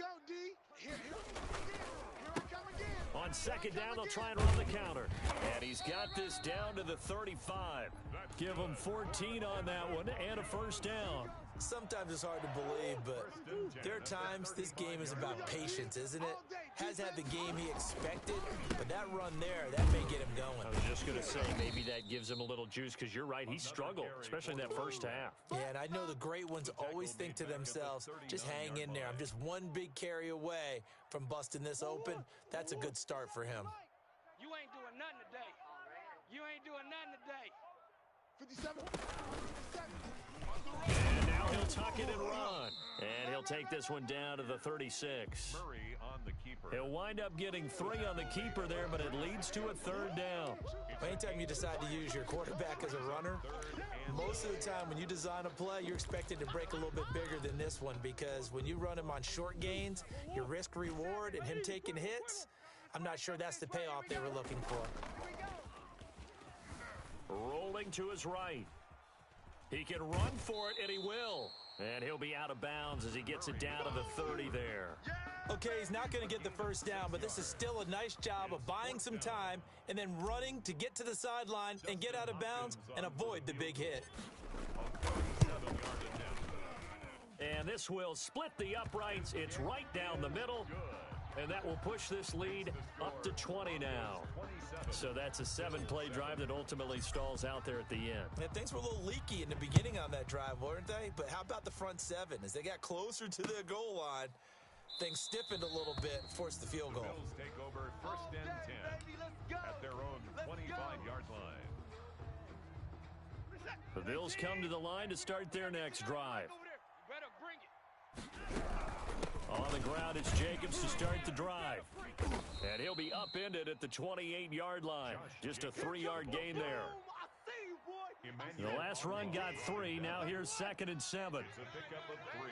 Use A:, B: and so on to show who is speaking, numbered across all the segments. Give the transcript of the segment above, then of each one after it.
A: go, D. Here I come again.
B: On second down, they'll try and run the counter. And he's got this down to the 35. Give him 14 on that one and a first down.
C: Sometimes it's hard to believe, but there are times this game is about patience, isn't it? Hasn't had the game he expected, but that run there, that may get him going.
B: I was just going to say, maybe that gives him a little juice, because you're right, he struggled, especially in that first half.
C: Yeah, and I know the great ones always think to themselves, just hang in there. I'm just one big carry away from busting this open. That's a good start for him.
D: You ain't doing nothing today. You ain't doing nothing today.
A: 57.
B: And now he'll tuck it and run. And he'll take this one down to the 36. He'll wind up getting 3 on the keeper there, but it leads to a third down.
C: Anytime you decide to use your quarterback as a runner, most of the time when you design a play, you're expected to break a little bit bigger than this one, because when you run him on short gains, your risk-reward and him taking hits, I'm not sure that's the payoff they were looking for.
B: Rolling to his right. He can run for it, and he will. And he'll be out of bounds as he gets it down to the 30 there.
C: Okay, he's not going to get the first down, but this is still a nice job of buying some time and then running to get to the sideline and get out of bounds and avoid the big hit.
B: And this will split the uprights. It's right down the middle. And that will push this lead up to 20 now. So that's a 7-play drive that ultimately stalls out there at the end.
C: Yeah, things were a little leaky in the beginning on that drive, weren't they? But how about the front 7? As they got closer to the goal line, things stiffened a little bit, forced the field goal.
E: Bills take over 1st and 10 at their own 25-yard line.
B: The Bills come to the line to start their next drive.
D: Better bring it.
B: On the ground, it's Jacobs to start the drive. And he'll be upended at the 28-yard line. Just a 3-yard gain there. The last run got 3. Now here's 2nd and 7.
E: It's a pickup of 3.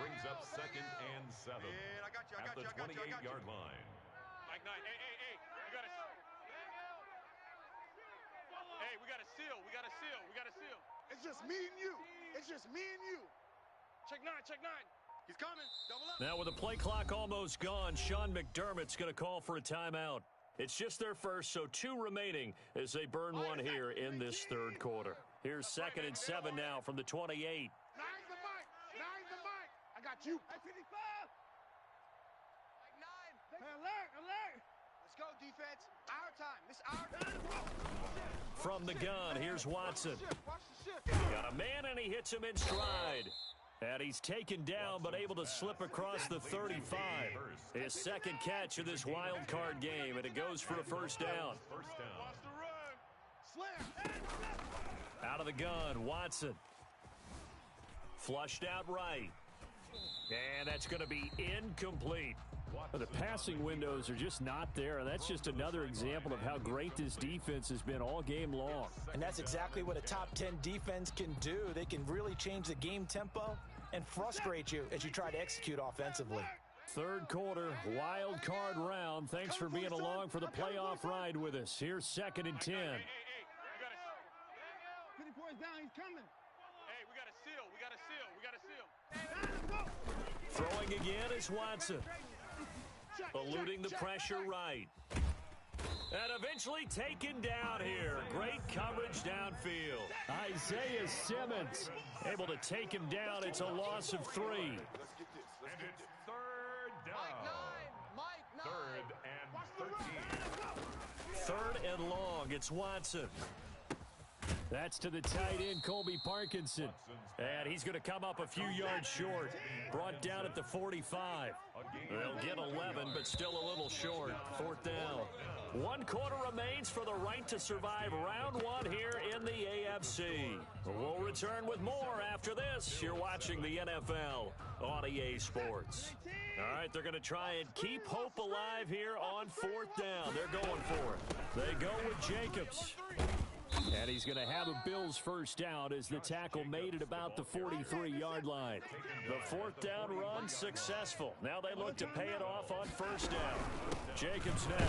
E: Brings up 2nd and 7 at the 28-yard line.
D: Mike Knight, hey, we got to seal. We got to seal.
A: It's just me and you. It's just me and you.
D: Check 9. He's coming. Double up.
B: Now with the play clock almost gone, Sean McDermott's going to call for a timeout. It's just their first, so 2 remaining as they burn one here in this third quarter. Here's 2nd and 7 now from the 28.
A: Nine's the mic. I got you.
D: Hey, 55. Mike 9. Alert. Let's go, defense. Our time. This our time.
B: From the gun, here's Watson. Got a man, and he hits him in stride. And he's taken down, but able to slip across the 35. His second catch of this wild card game, and it goes for a first down. Out of the gun, Watson. Flushed out right. And that's going to be incomplete. The passing windows are just not there, and that's just another example of how great this defense has been all game long.
C: And that's exactly what a top 10 defense can do. They can really change the game tempo and frustrate you as you try to execute offensively.
B: Third quarter, wild card round. Thanks for being along for the playoff ride with us. Here's 2nd and 10.
D: Hey, we got to 50 points down. He's coming. Hey, we got to seal.
B: Throwing again is Watson. Eluding the pressure right. And eventually taken down here. Great coverage downfield. Isaiah Simmons able to take him down. It's a loss of 3.
E: And it's 3rd down.
D: Mike 9.
E: 3rd and 13.
B: 3rd and long. It's Watson. That's to the tight end, Colby Parkinson. And he's going to come up a few yards short. Brought down at the 45. They'll get 11, but still a little short. 4th down. 1 quarter remains for the right to survive round 1 here in the AFC. We'll return with more after this. You're watching the NFL on EA Sports. All right, they're going to try and keep hope alive here on 4th down. They're going for it. They go with Jacobs. And he's going to have a Bills first down as the tackle made at about the 43-yard line. The 4th down run successful. Now they look to pay it off on 1st down. Jacobs now.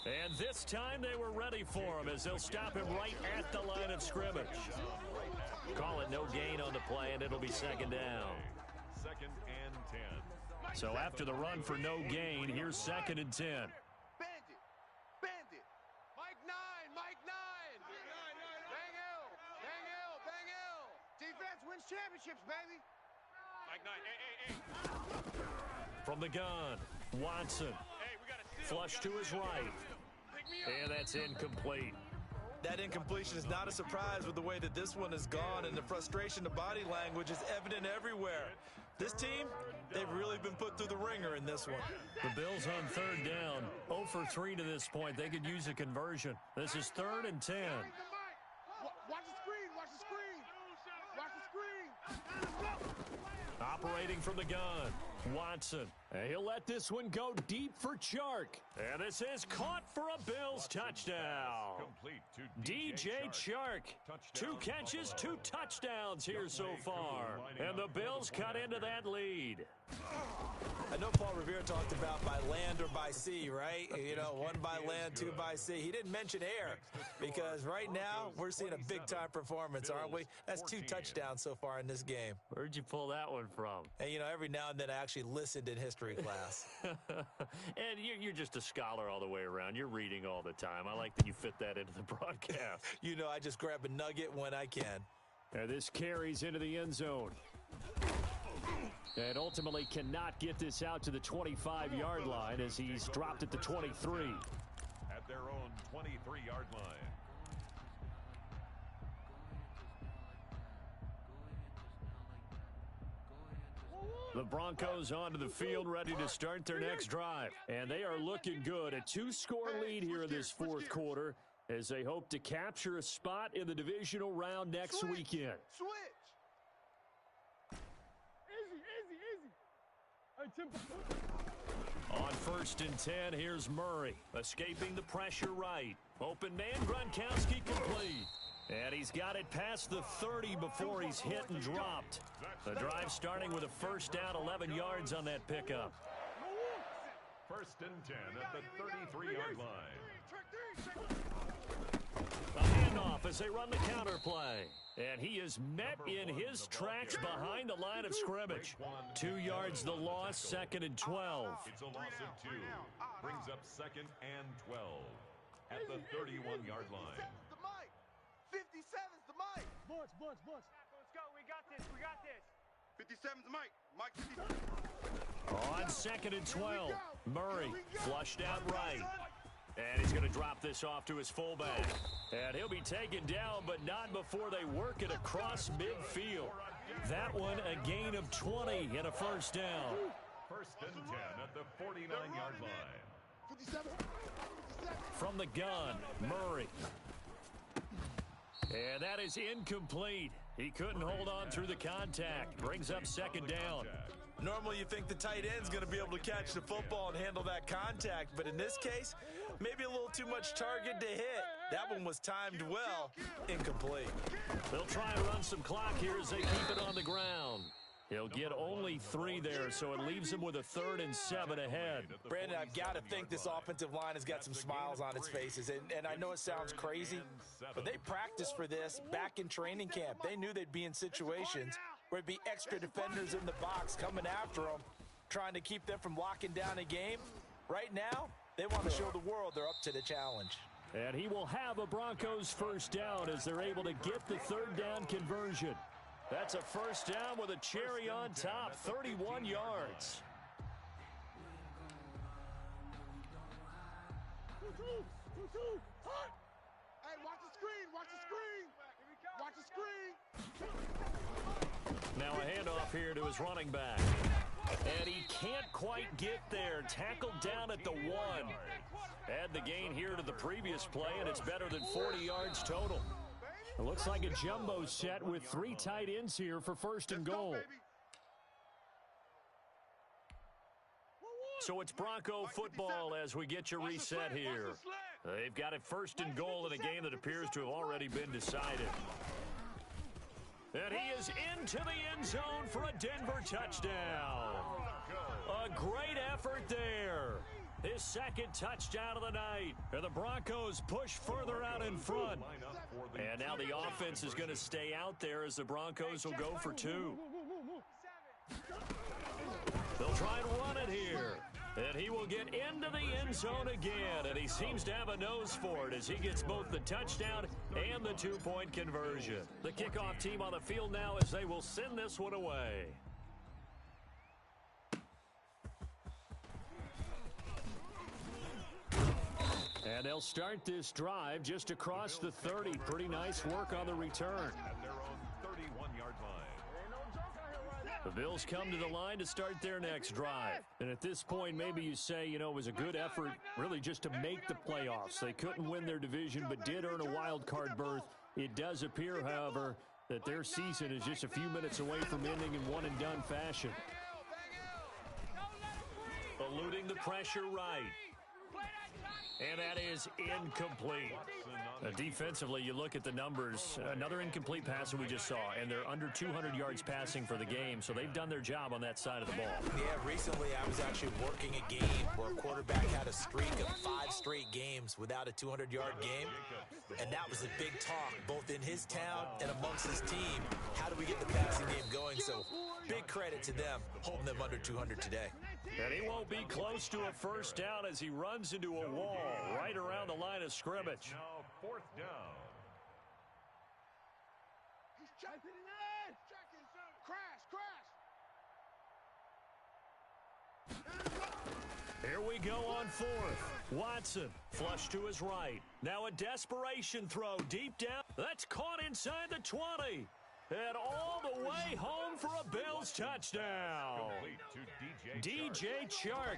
B: And this time they were ready for him as they'll stop him right at the line of scrimmage. Call it no gain on the play, and it'll be 2nd down.
E: 2nd and 10.
B: So after the run for no gain, here's 2nd and 10.
A: Bandit. Bandit.
D: Mike 9. Mike 9. Bang L. Bang L. Bang L.
A: Defense wins championships, baby.
D: Mike 9. Hey.
B: From the gun, Watson.
D: Hey, we got a steal.
B: Flush to his right.
D: Pick me up.
B: And that's incomplete.
C: That incompletion is not a surprise with the way that this one has gone, and the frustration, the body language is evident everywhere. This team, they've really been put through the ringer in this one.
B: The Bills on 3rd down. 0 for 3 to this point. They could use a conversion. This is 3rd and 10.
A: Watch the screen. Watch the screen. Watch the screen.
B: Operating from the gun, Watson. And he'll let this one go deep for Chark. And this is caught for a Bills touchdown.
E: Complete to
B: DJ Chark. 2 catches, 2 touchdowns here so far. And the Bills cut into that lead.
C: I know Paul Revere talked about by land or by sea, right? You know, 1 by land, 2 by sea. He didn't mention air because right now we're seeing a big-time performance, aren't we? That's 2 touchdowns so far in this game.
B: Where'd you pull that one from?
C: And, you know, every now and then I actually listened in history class.
B: And you're just a scholar all the way around. You're reading all the time. I like that you fit that into the broadcast.
C: You know, I just grab a nugget when I can.
B: And this carries into the end zone. And ultimately cannot get this out to the 25-yard line as he's dropped at the 23.
E: At their own 23-yard line.
B: The Broncos onto the field, ready to start their next drive. And they are looking good. A 2-score lead here in this 4th quarter as they hope to capture a spot in the divisional round next weekend.
A: Switch.
B: On 1st and 10, here's Murray, escaping the pressure right. Open man, Gronkowski complete. And he's got it past the 30 before he's hit and dropped. The drive starting with a 1st down, 11 yards on that pickup.
E: 1st and 10 at the 33-yard line.
B: A handoff as they run the counter play. And he is met in his tracks behind the line of scrimmage. 2 yards the loss, 2nd and 12.
E: It's a loss of 2. Brings up 2nd and 12 at the 31-yard line.
A: 57's the mic.
D: Bunch. Let's go. We got this.
A: 57's the mic. Mike 57.
B: On 2nd and 12, Murray flushed out right. And he's going to drop this off to his fullback. And he'll be taken down, but not before they work it across midfield. That one a gain of 20 and a 1st down.
E: 1st and 10 at the 49-yard line.
A: 57.
B: From the gun, Murray. And that is incomplete. He couldn't hold on through the contact. Brings up 2nd down.
C: Normally you think the tight end's going to be able to catch the football and handle that contact, but in this case, maybe a little too much target to hit. That one was timed well, incomplete.
B: They'll try and run some clock here as they keep it on the ground. He'll get only 3 there, so it leaves him with a 3rd and 7 ahead.
C: Brandon, I've got to think this offensive line has got some smiles on its faces, and I know it sounds crazy, but they practiced for this back in training camp. They knew they'd be in situations where it'd be extra defenders in the box coming after them, trying to keep them from locking down a game. Right now, they want to show the world they're up to the challenge.
B: And he will have a Broncos 1st down as they're able to get the 3rd down conversion. That's a 1st down with a cherry on top, 31 yards.
A: Hey, watch the screen. Watch the screen.
B: Now a handoff here to his running back. And he can't quite get there. Tackled down at the 1. Add the gain here to the previous play, and it's better than 40 yards total. It looks like a jumbo set with 3 tight ends here for 1st and goal. So it's Bronco football as we get your reset here. They've got it 1st and goal in a game that appears to have already been decided. And he is into the end zone for a Denver touchdown. A great effort there. His 2nd touchdown of the night. And the Broncos push further out in front. And now the offense is going to stay out there as the Broncos will go for 2. They'll try and run And he will get into the end zone again, and he seems to have a nose for it as he gets both the touchdown and the two-point conversion. The kickoff team on the field now as they will send this one away. And they'll start this drive just across the 30. Pretty nice work on the return.
E: At their own 31-yard line.
B: The Bills come to the line to start their next drive. And at this point, maybe you say, you know, it was a good effort really just to make the playoffs. They couldn't win their division but did earn a wild card berth. It does appear, however, that their season is just a few minutes away from ending in one-and-done fashion. Eluding the pressure right. And that is incomplete. Defensively, you look at the numbers. Another incomplete pass that we just saw, and they're under 200 yards passing for the game, so they've done their job on that side of the ball.
C: Yeah, recently I was actually working a game where a quarterback had a streak of 5 straight games without a 200-yard game, and that was a big talk, both in his town and amongst his team. How do we get the passing game going? So big credit to them, holding them under 200 today.
B: And he won't be close to a first down as he runs into a wall right around the line of scrimmage.
E: Now 4th down.
A: He's checking it in. Crash.
B: Here we go on 4th. Watson, flush to his right. Now a desperation throw deep down. That's caught inside the 20. And all the way home for a Bills touchdown. DJ Chark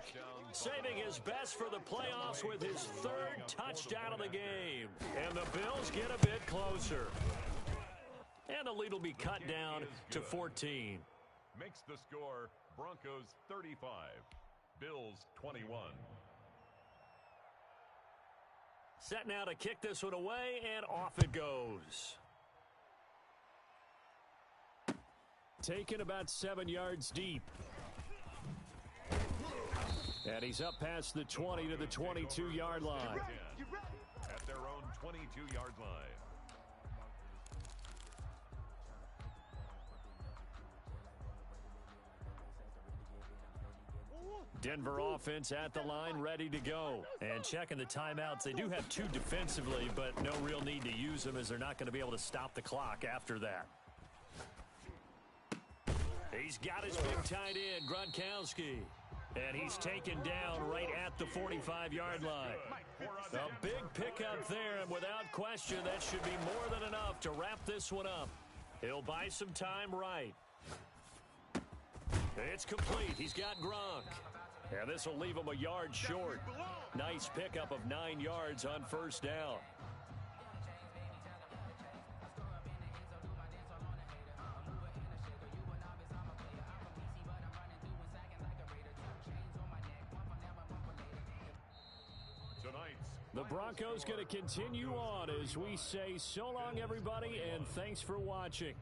B: saving his best for the playoffs with his 3rd touchdown of the game. And the Bills get a bit closer. And the lead will be cut down to 14.
E: Makes the score Broncos 35, Bills 21.
B: Set now to kick this one away, and off it goes. Taken about 7 yards deep. And he's up past the 20 to the 22-yard line.
E: At their own 22-yard line.
B: Denver offense at the line, ready to go. And checking the timeouts. They do have 2 defensively, but no real need to use them as they're not going to be able to stop the clock after that. He's got his big tight end, Gronkowski. And he's taken down right at the 45-yard line. A big pickup there, and without question, that should be more than enough to wrap this one up. He'll buy some time right. It's complete. He's got Gronk. And this will leave him a yard short. Nice pickup of 9 yards on first down. The Broncos going to continue on as we say so long, everybody, and thanks for watching.